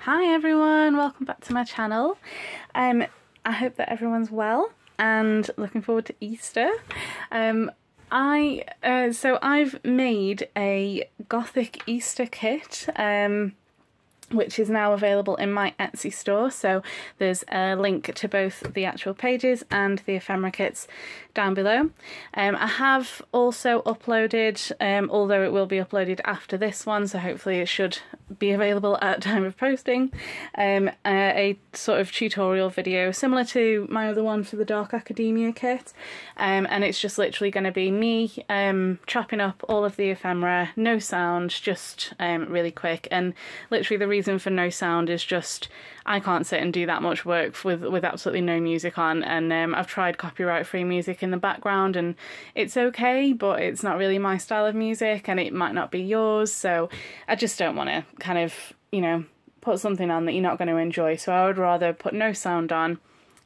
Hi everyone, welcome back to my channel. I hope that everyone's well and looking forward to Easter. So I've made a Gothic Easter kit, which is now available in my Etsy store. So there's a link to both the actual pages and the ephemera kits down below. I have also uploaded, although it will be uploaded after this one, so hopefully it should be available at time of posting, a sort of tutorial video similar to my other one for the Dark Academia kit, and it's just literally going to be me chopping up all of the ephemera, no sound, just really quick. And literally the reason for no sound is just I can't sit and do that much work with absolutely no music on, and I've tried copyright free music in the background and it's okay, but it's not really my style of music and it might not be yours, so I just don't want to kind of, you know, put something on that you're not going to enjoy. So I would rather put no sound on,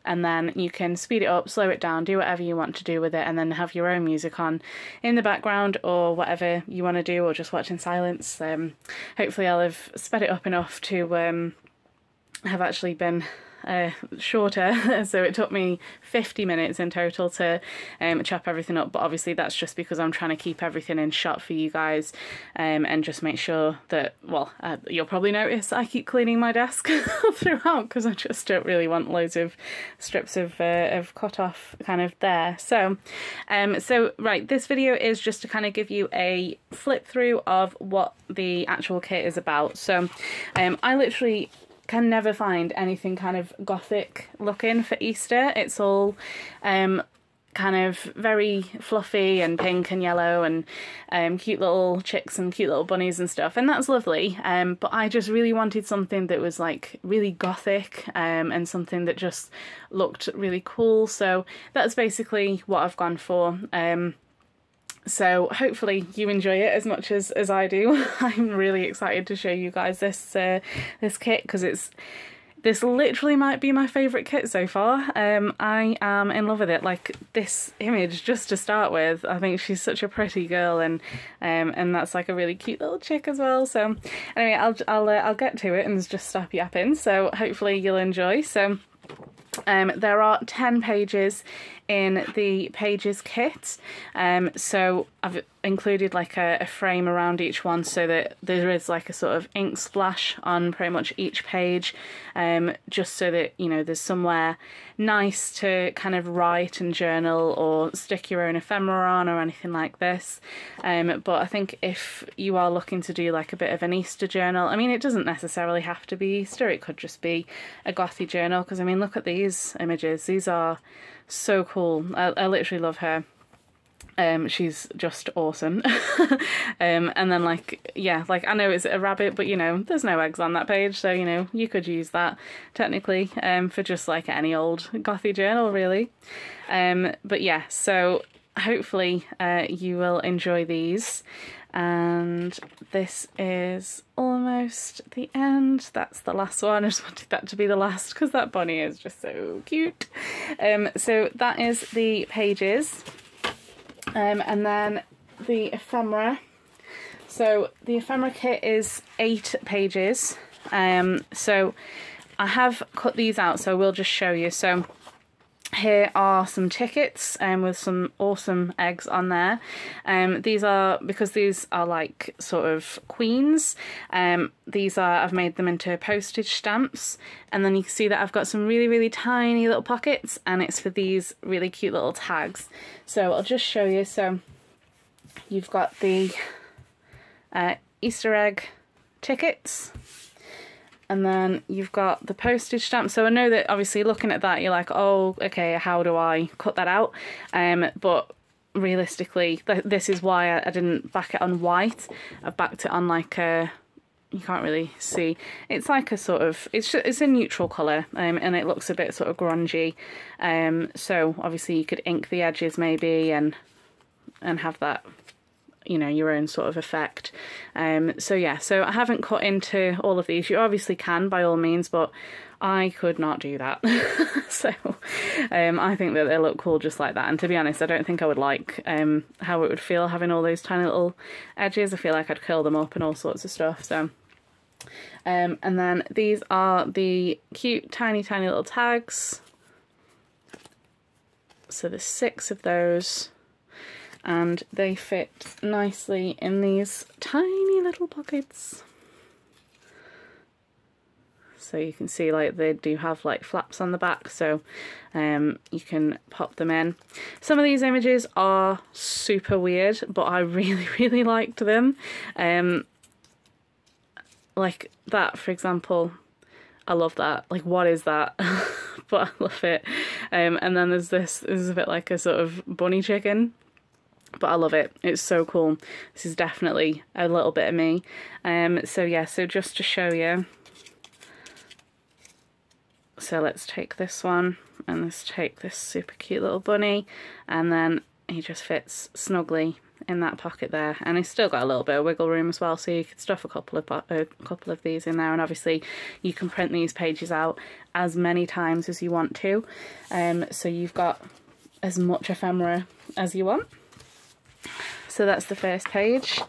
and then you can speed it up, slow it down, do whatever you want to do with it, and then have your own music on in the background or whatever you want to do, or just watch in silence. Hopefully I'll have sped it up enough to have actually been shorter. So it took me 50 minutes in total to chop everything up, but obviously that's just because I'm trying to keep everything in shot for you guys, and just make sure that, well, you'll probably notice I keep cleaning my desk throughout because I just don't really want loads of strips of cut off kind of there. So right, this video is just to kind of give you a flip through of what the actual kit is about. So I literally can never find anything kind of gothic looking for Easter. It's all kind of very fluffy and pink and yellow and cute little chicks and cute little bunnies and stuff, and that's lovely, but I just really wanted something that was like really gothic, and something that just looked really cool. So that's basically what I've gone for. So hopefully you enjoy it as much as I do. I'm really excited to show you guys this kit, because this literally might be my favourite kit so far. I am in love with it. Like, this image, just to start with, I think she's such a pretty girl, and that's like a really cute little chick as well. So anyway, I'll get to it and just stop yapping. So hopefully you'll enjoy. So there are 10 pages in the pages kit, so I've included like a frame around each one so that there is like a sort of ink splash on pretty much each page, just so that, you know, there's somewhere nice to kind of write and journal or stick your own ephemera on or anything like this. But I think if you are looking to do like a bit of an Easter journal, I mean, it doesn't necessarily have to be Easter, it could just be a gothy journal, because I mean, look at these images, these are so cool. I literally love her. She's just awesome. And then like, yeah, like I know it's a rabbit, but you know, there's no eggs on that page, so you know, you could use that technically for just like any old gothy journal really. But yeah, so hopefully you will enjoy these. And this is almost the end. That's the last one. I just wanted that to be the last because that bunny is just so cute. So that is the pages. And then the ephemera. So the ephemera kit is 8 pages. So I have cut these out, so we'll just show you. So here are some tickets with some awesome eggs on there. These are, because these are like sort of queens, these are, I've made them into postage stamps, and then you can see that I've got some really, really tiny little pockets, and it's for these really cute little tags. So I'll just show you. So you've got the Easter egg tickets, and then you've got the postage stamp. So I know that obviously looking at that you're like, oh okay, how do I cut that out? But realistically this is why I didn't back it on white. I've backed it on like a, you can't really see, it's like a sort of, it's a neutral colour, and it looks a bit sort of grungy. So obviously you could ink the edges maybe and have that, you know, your own sort of effect. So yeah, so I haven't cut into all of these. You obviously can by all means, but I could not do that. So I think that they look cool just like that, and to be honest I don't think I would like how it would feel having all those tiny little edges. I feel like I'd curl them up and all sorts of stuff. So And then these are the cute tiny little tags. So there's 6 of those, and they fit nicely in these tiny little pockets. So you can see like they do have like flaps on the back, so you can pop them in. Some of these images are super weird, but I really liked them. Like that, for example, I love that. Like, what is that? But I love it. And then there's this is a bit like a sort of bunny chicken, but I love it. It's so cool. This is definitely a little bit of me. So yeah, so just to show you. So let's take this one, and let's take this super cute little bunny, and then he just fits snugly in that pocket there, and he's still got a little bit of wiggle room as well, so you could stuff a couple of these in there, and obviously you can print these pages out as many times as you want to, so you've got as much ephemera as you want. So that's the first page.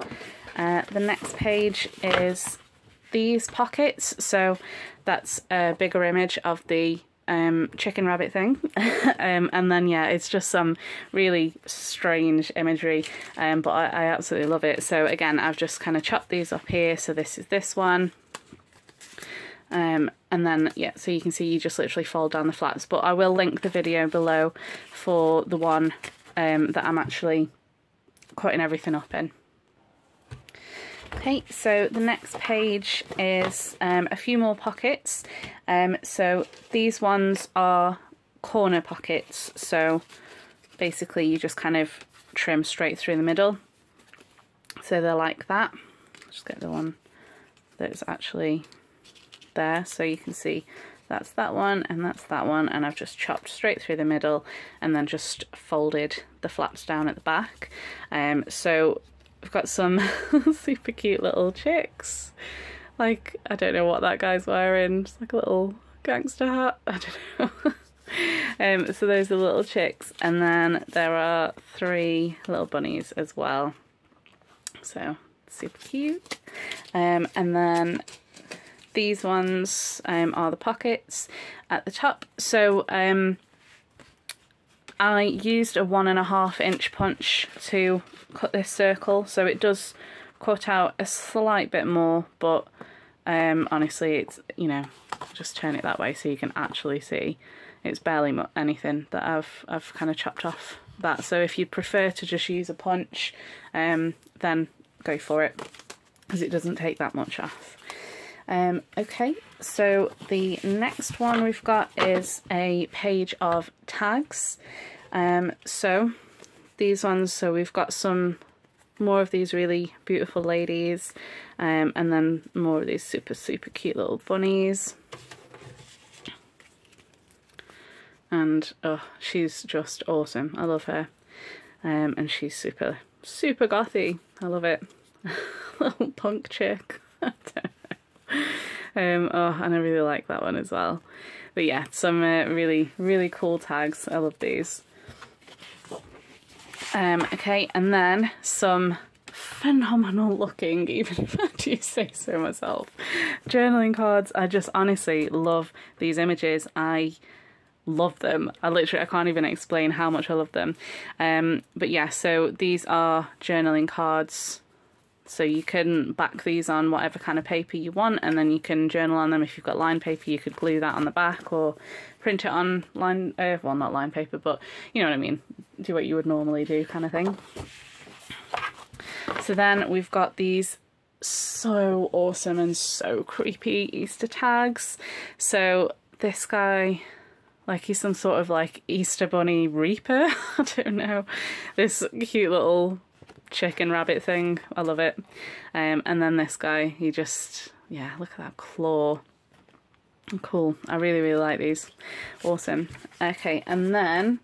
The next page is these pockets, so that's a bigger image of the chicken rabbit thing, and then yeah, it's just some really strange imagery, but I absolutely love it. So again, I've just kind of chopped these up here. So this is this one, and then yeah, so you can see you just literally fold down the flaps, but I will link the video below for the one that I'm actually cutting everything up in. Okay, so the next page is a few more pockets. So these ones are corner pockets, so basically you just kind of trim straight through the middle. So they're like that. Just get the one that's actually there, so you can see that's that one and that's that one, and I've just chopped straight through the middle and then just folded the flaps down at the back. So I've got some super cute little chicks. Like, I don't know what that guy's wearing, just like a little gangster hat, I don't know. So those are little chicks, and then there are 3 little bunnies as well. So super cute. And then these ones are the pockets at the top. So I used a 1.5 inch punch to cut this circle, so it does cut out a slight bit more, but honestly, it's, you know, just turn it that way so you can actually see it's barely anything that I've kind of chopped off that. So if you'd prefer to just use a punch, then go for it, because it doesn't take that much off. Okay, so the next one we've got is a page of tags. So these ones, so we've got some more of these really beautiful ladies, and then more of these super cute little bunnies. And oh, she's just awesome. I love her. And she's super gothy. I love it. Little punk chick. I don't know. Oh, and I really like that one as well. But yeah, some really cool tags. I love these. Okay, and then some phenomenal looking, even if I do say so myself, journaling cards. I just honestly love these images. I love them. I can't even explain how much I love them. But yeah, so these are journaling cards. So you can back these on whatever kind of paper you want, and then you can journal on them. If you've got lined paper, you could glue that on the back or print it on well, not lined paper, but you know what I mean. Do what you would normally do kind of thing. So then we've got these so awesome and so creepy Easter tags. So this guy, like, he's some sort of like Easter bunny reaper. I don't know. This cute little chicken rabbit thing. I love it. And then this guy, he just, yeah, look at that claw. Cool. I really like these. Awesome. Okay, and then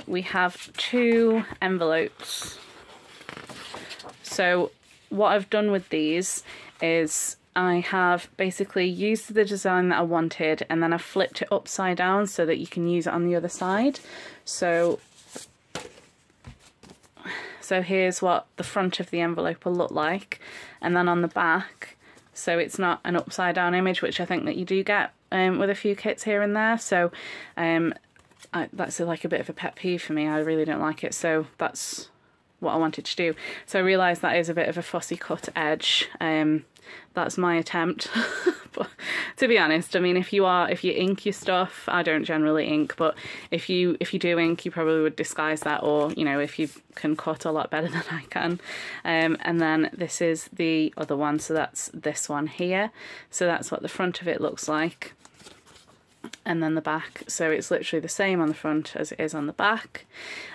we have 2 envelopes. So what I've done with these is I have basically used the design that I wanted, and then I've flipped it upside down so that you can use it on the other side. So here's what the front of the envelope will look like, and then on the back, so it's not an upside down image, which I think that you do get with a few kits here and there. So that's like a bit of a pet peeve for me. I really don't like it, so that's what I wanted to do. So I realised that is a bit of a fussy cut edge. That's my attempt. But to be honest, I mean, if you ink your stuff, I don't generally ink, but if you do ink, you probably would disguise that, or you know, if you can cut a lot better than I can. And then this is the other one, so that's this one here. So that's what the front of it looks like. And then the back, so it's literally the same on the front as it is on the back.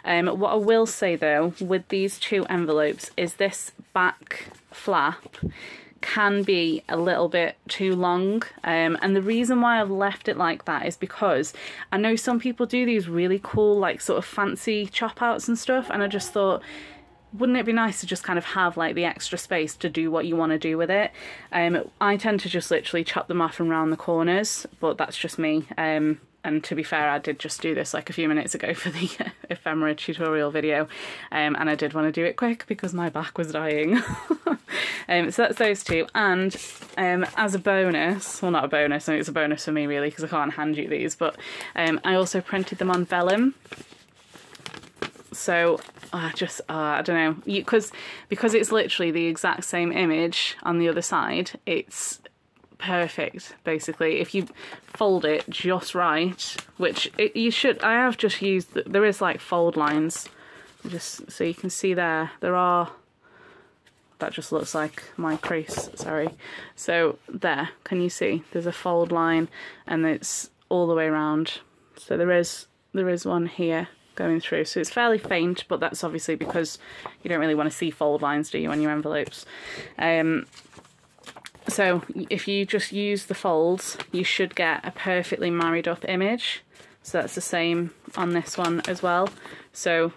What I will say though with these two envelopes is this back flap can be a little bit too long, and the reason why I've left it like that is because I know some people do these really cool like sort of fancy chop outs and stuff, and I just thought, wouldn't it be nice to just kind of have like the extra space to do what you want to do with it? I tend to just literally chop them off and round the corners, but that's just me. And to be fair, I did just do this like a few minutes ago for the ephemera tutorial video, and I did want to do it quick because my back was dying. So that's those two, and as a bonus, well, not a bonus, I mean, it's a bonus for me really because I can't hand you these, but I also printed them on vellum. So I don't know, because it's literally the exact same image on the other side, it's perfect basically if you fold it just right, which you should. I have just used, there is like fold lines, just so you can see there are, that just looks like my crease, sorry. So there, can you see there's a fold line and it's all the way around, so there is one here going through, so it's fairly faint, but that's obviously because you don't really want to see fold lines, do you, on your envelopes? So if you just use the folds, you should get a perfectly married up image. So that's the same on this one as well. So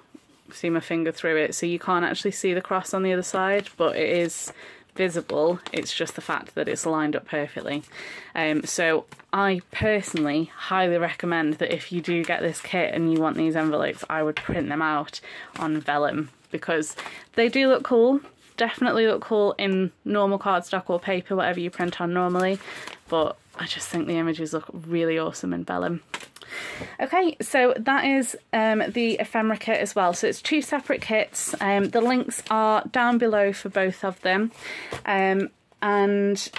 see my finger through it, so you can't actually see the cross on the other side, but it is visible. It's just the fact that it's lined up perfectly. So I personally highly recommend that if you do get this kit and you want these envelopes, I would print them out on vellum because they do look cool. Definitely look cool in normal cardstock or paper, whatever you print on normally, but I just think the images look really awesome in vellum. Okay, so that is the ephemera kit as well. So it's two separate kits. The links are down below for both of them. And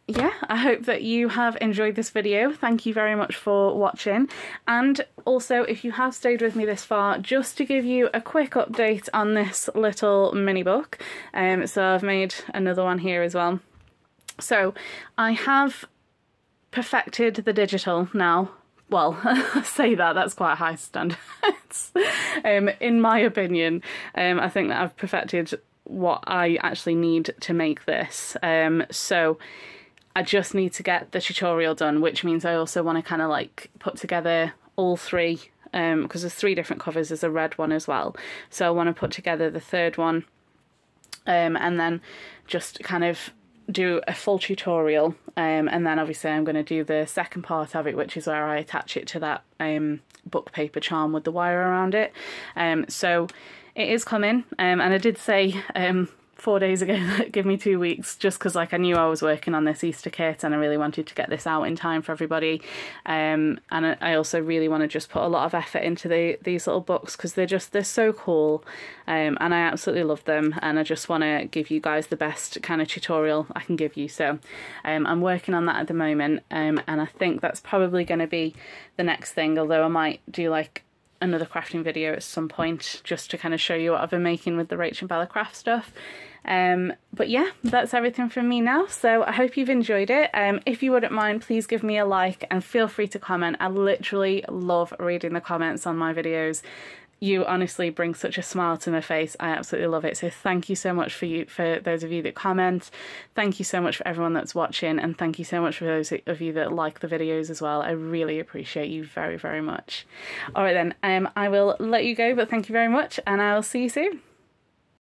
yeah, I hope that you have enjoyed this video. Thank you very much for watching. And also, if you have stayed with me this far, just to give you a quick update on this little mini book. So I've made another one here as well. So I have perfected the digital now. Well, I say that's quite high standards. In my opinion, I think that I've perfected what I actually need to make this. So I just need to get the tutorial done, which means I also want to kind of like put together all three, because there's three different covers. There's a red one as well. So I want to put together the third one, and then just kind of do a full tutorial, and then obviously I'm going to do the second part of it, which is where I attach it to that book paper charm with the wire around it. So it is coming, and I did say 4 days ago that give me 2 weeks, just because like I knew I was working on this Easter kit and I really wanted to get this out in time for everybody, and I also really want to just put a lot of effort into these little books because they're so cool, and I absolutely love them, and I just want to give you guys the best kind of tutorial I can give you. So I'm working on that at the moment, and I think that's probably going to be the next thing, although I might do like another crafting video at some point just to kind of show you what I've been making with the Rach and Bella craft stuff. But yeah, that's everything from me now, so I hope you've enjoyed it. If you wouldn't mind, please give me a like and feel free to comment. I literally love reading the comments on my videos. You honestly bring such a smile to my face. I absolutely love it. So thank you so much for those of you that comment. Thank you so much for everyone that's watching, and thank you so much for those of you that like the videos as well. I really appreciate you very, very much. All right then, I will let you go, but thank you very much, and I'll see you soon.